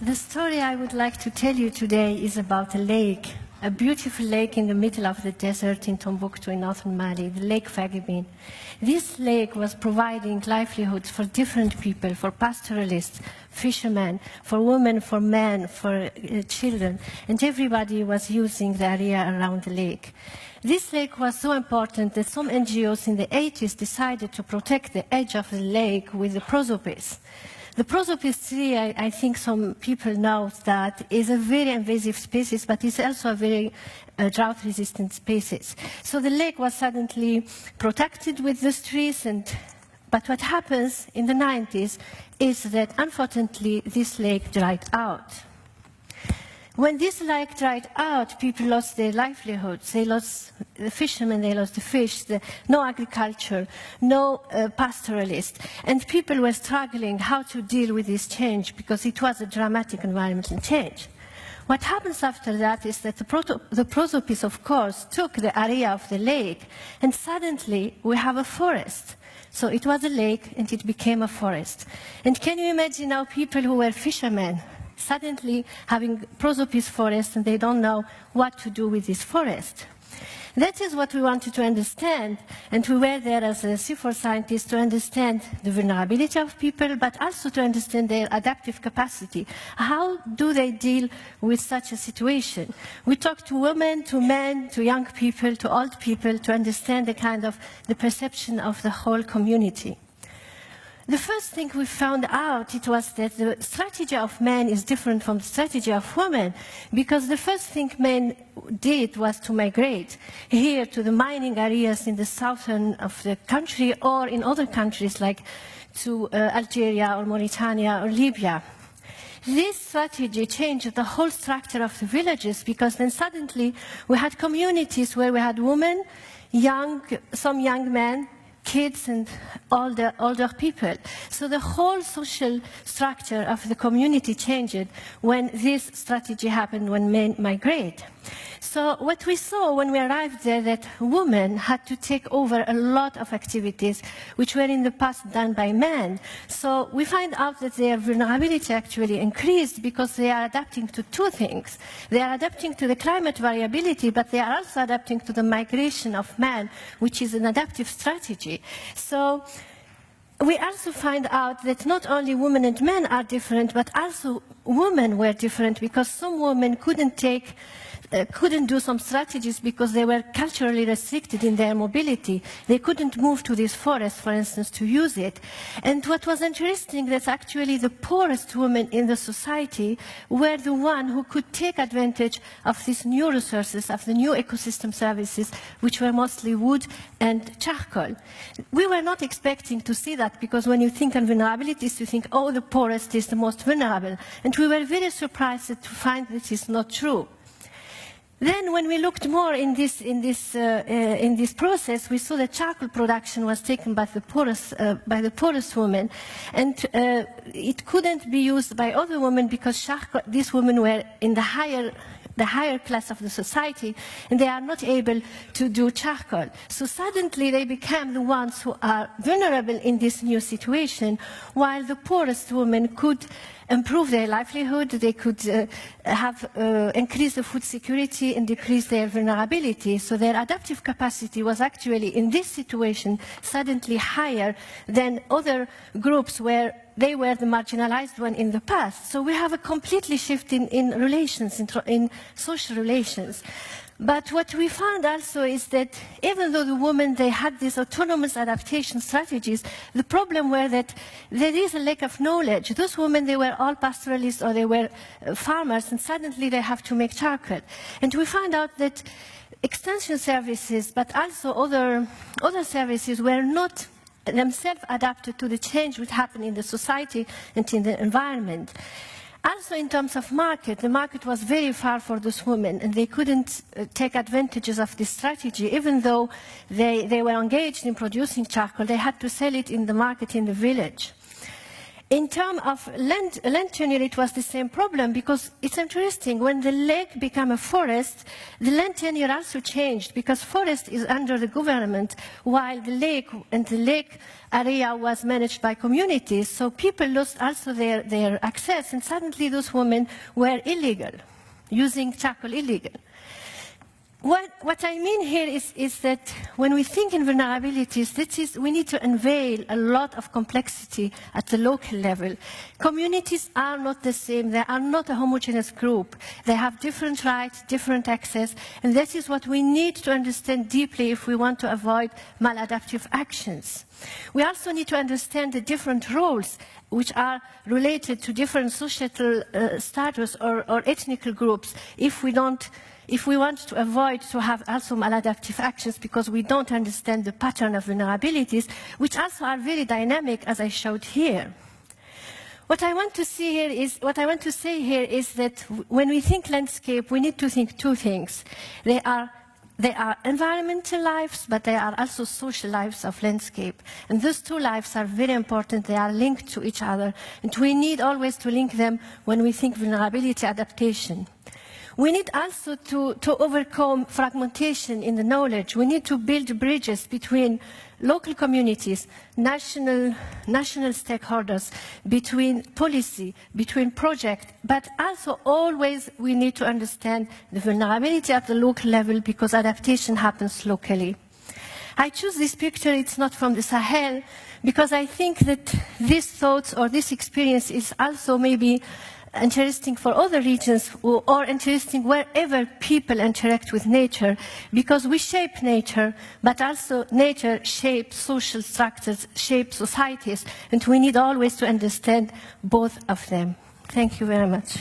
The story I would like to tell you today is about a lake, a beautiful lake in the middle of the desert in Tombouctou in northern Mali, the Lake Fagibine. This lake was providing livelihoods for different people, for pastoralists, fishermen, for women, for men, for children, and everybody was using the area around the lake. This lake was so important that some NGOs in the 80s decided to protect the edge of the lake with the Prosopis. The Prosopis tree, I think some people know that, is a very invasive species, but it's also a very drought-resistant species. So the lake was suddenly protected with these trees, but what happens in the 90s is that, unfortunately, this lake dried out. When this lake dried out, people lost their livelihoods. They lost the fishermen, they lost the fish, no agriculture, no pastoralist. And people were struggling how to deal with this change because it was a dramatic environmental change. What happens after that is that the Prosopis, of course, took the area of the lake, and suddenly we have a forest. So it was a lake and it became a forest. And can you imagine now people who were fishermen suddenly having Prosopis forest and they don't know what to do with this forest? That is what we wanted to understand, and we were there as a C4 scientists to understand the vulnerability of people, but also to understand their adaptive capacity. How do they deal with such a situation? We talked to women, to men, to young people, to old people, to understand the perception of the whole community. The first thing we found out it was that the strategy of men is different from the strategy of women, because the first thing men did was to migrate here to the mining areas in the southern of the country or in other countries like to Algeria or Mauritania or Libya. This strategy changed the whole structure of the villages, because then suddenly we had communities where we had women, some young men, kids and older people. So the whole social structure of the community changed when this strategy happened, when men migrate. So what we saw when we arrived there, that women had to take over a lot of activities which were in the past done by men. So we find out that their vulnerability actually increased because they are adapting to two things. They are adapting to the climate variability, but they are also adapting to the migration of men, which is an adaptive strategy. So we also find out that not only women and men are different, but also women were different, because some women couldn't do some strategies because they were culturally restricted in their mobility. They couldn't move to this forest, for instance, to use it. And what was interesting, that actually the poorest women in the society were the ones who could take advantage of these new resources, of the new ecosystem services, which were mostly wood and charcoal. We were not expecting to see that, because when you think on vulnerabilities, you think, oh, the poorest is the most vulnerable. And we were very surprised to find this is not true. Then, when we looked more in this process, we saw that charcoal production was taken by the poorest women, and it couldn't be used by other women because these women were in the higher class of the society, and they are not able to do charcoal. So suddenly they became the ones who are vulnerable in this new situation, while the poorest women could improve their livelihood, they could increase the food security and decrease their vulnerability. So their adaptive capacity was actually, in this situation, suddenly higher than other groups where they were the marginalized one in the past. So we have a completely shift in relations, in social relations. But what we found also is that even though the women, they had these autonomous adaptation strategies, the problem was that there is a lack of knowledge. Those women, they were all pastoralists or they were farmers, and suddenly they have to make charcoal. And we found out that extension services, but also other services were not themselves adapted to the change which happened in the society and in the environment. Also, in terms of market, the market was very far for those women, and they couldn't take advantages of this strategy. Even though they were engaged in producing charcoal, they had to sell it in the market in the village. In terms of land tenure, it was the same problem, because it's interesting, when the lake became a forest, the land tenure also changed, because forest is under the government, while the lake area was managed by communities. So people lost also their access, and suddenly those women were illegal, using charcoal illegal. What I mean here is that when we think in vulnerabilities, we need to unveil a lot of complexity at the local level. Communities are not the same. They are not a homogeneous group. They have different rights, different access, and this is what we need to understand deeply if we want to avoid maladaptive actions. We also need to understand the different roles which are related to different societal status or ethnic groups if we want to avoid to have also maladaptive actions, because we don't understand the pattern of vulnerabilities, which also are very dynamic, as I showed here. What I want to say here is that when we think landscape, we need to think two things. They are environmental lives, but they are also social lives of landscape. And those two lives are very important. They are linked to each other, and we need always to link them when we think vulnerability adaptation. We need also to overcome fragmentation in the knowledge. We need to build bridges between local communities, national stakeholders, between policy, between projects, but also always we need to understand the vulnerability at the local level, because adaptation happens locally. I choose this picture, it's not from the Sahel, because I think that these thoughts or this experience is also maybe interesting for other regions, or interesting wherever people interact with nature, because we shape nature, but also nature shapes social structures, shapes societies, and we need always to understand both of them. Thank you very much.